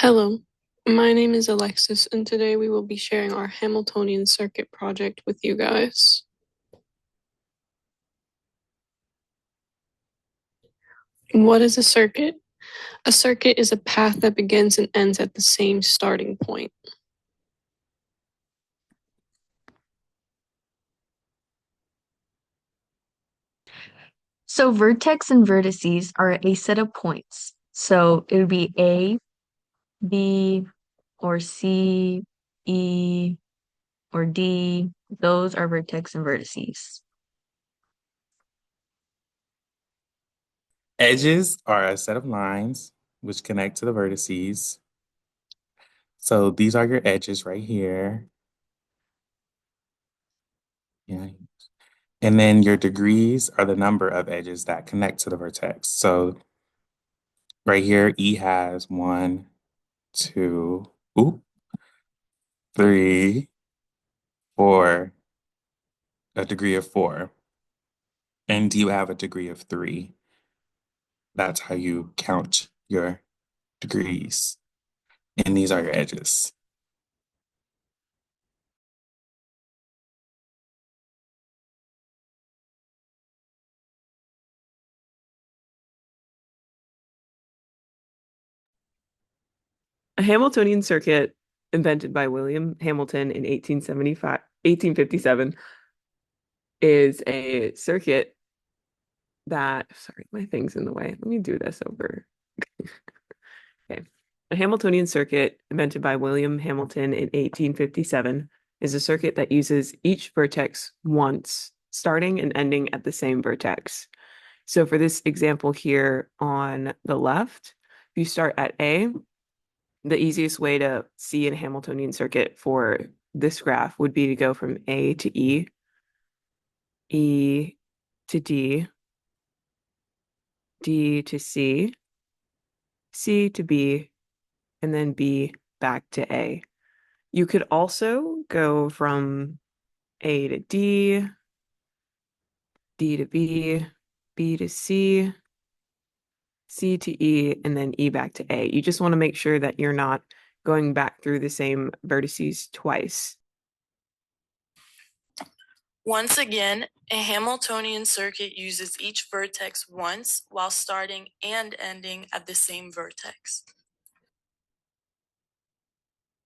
Hello, my name is Alexis, and today we will be sharing our Hamiltonian circuit project with you guys. What is a circuit? A circuit is a path that begins and ends at the same starting point. So vertex and vertices are a set of points. So it would be A, B, or C, E, or D. Those are vertex and vertices. Edges are a set of lines which connect to the vertices. So these are your edges right here. Yeah. And then your degrees are the number of edges that connect to the vertex. So right here, E has one, two, ooh, three, four, a degree of four. And you have a degree of three. That's how you count your degrees. And these are your edges. A Hamiltonian circuit invented by William Hamilton in 1857 is a circuit that, sorry, my thing's in the way. Let me do this over. Okay. A Hamiltonian circuit invented by William Hamilton in 1857 is a circuit that uses each vertex once, starting and ending at the same vertex. So for this example here on the left, if you start at A, the easiest way to see a Hamiltonian circuit for this graph would be to go from A to E, E to D, D to C, C to B, and then B back to A. You could also go from A to D, D to B, B to C, C to E, and then E back to A. You just want to make sure that you're not going back through the same vertices twice. Once again, a Hamiltonian circuit uses each vertex once while starting and ending at the same vertex.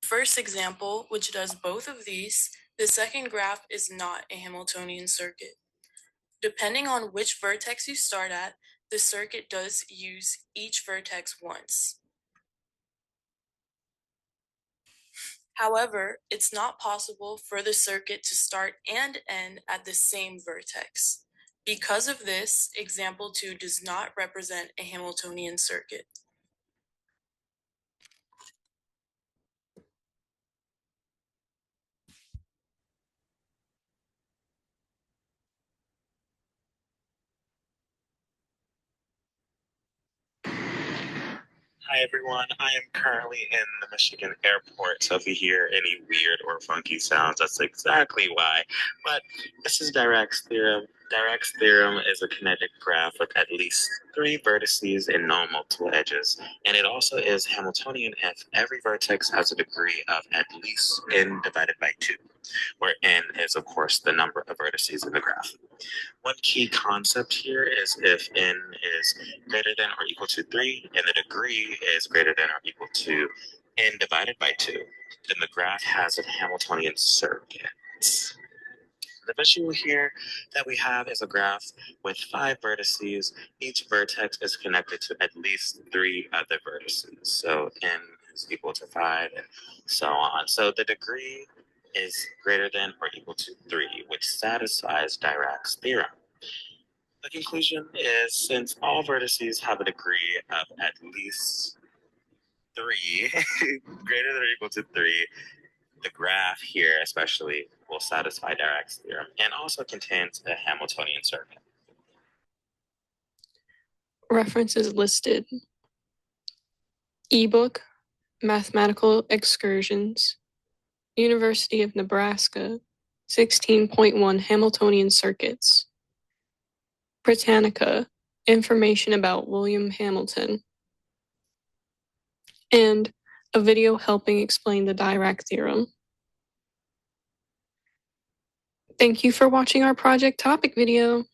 First example, which does both of these, the second graph is not a Hamiltonian circuit. Depending on which vertex you start at, the circuit does use each vertex once. However, it's not possible for the circuit to start and end at the same vertex. Because of this, example 2 does not represent a Hamiltonian circuit. Hi everyone, I am currently in the Michigan airport, so if you hear any weird or funky sounds, that's exactly why. But this is Dirac's theorem. Dirac's theorem is a kinetic graph with at least three vertices and no multiple edges, and it also is Hamiltonian if every vertex has a degree of at least n divided by 2, where n is, of course, the number of vertices in the graph. One key concept here is if n is greater than or equal to 3 and the degree is greater than or equal to n divided by 2, then the graph has a Hamiltonian circuit. The visual here that we have is a graph with 5 vertices. Each vertex is connected to at least 3 other vertices. So n is equal to 5 and so on. So the degree is greater than or equal to 3, which satisfies Dirac's theorem. The conclusion is since all vertices have a degree of at least 3, greater than or equal to 3, the graph here especially will satisfy Dirac's theorem and also contains a Hamiltonian circuit. References listed: ebook, Mathematical Excursions, University of Nebraska, 16.1 Hamiltonian Circuits, Britannica, Information about William Hamilton, and a video helping explain the Dirac theorem. Thank you for watching our project topic video.